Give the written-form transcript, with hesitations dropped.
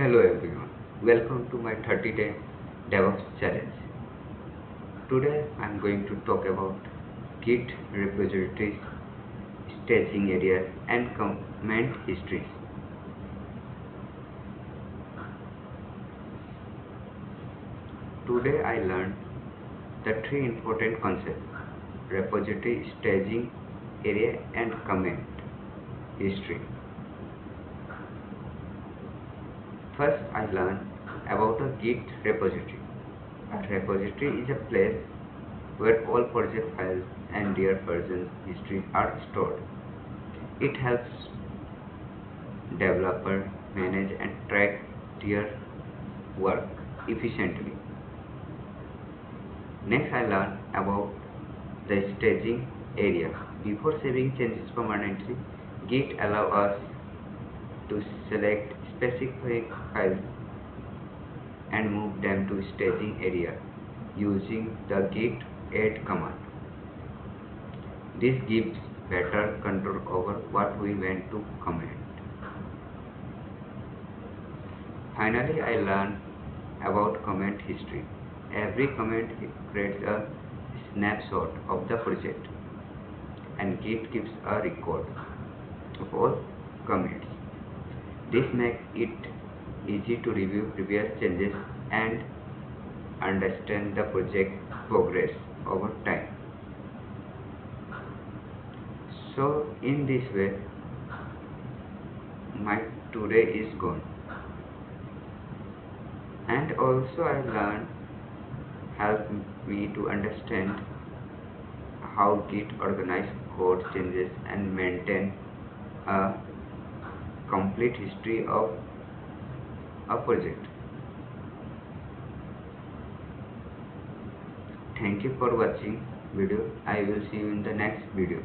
Hello everyone, welcome to my 30-day DevOps challenge. Today I am going to talk about Git repositories, staging areas and command histories. Today I learned the three important concepts: repository, staging area and command history. First I learned about a Git repository. A repository is a place where all project files and their versions histories are stored. It helps developers manage and track their work efficiently. Next I learned about the staging area. Before saving changes permanently, Git allows us to select specific files and move them to staging area using the git add command. This gives better control over what we want to command. Finally, I learned about command history. Every command creates a snapshot of the project, and Git keeps a record of all commits. This makes it easy to review previous changes and understand the project progress over time. So in this way, my today is gone. And also I learned helped me to understand how Git organizes code changes and maintain a complete history of a project. Thank you for watching video. I will see you in the next video.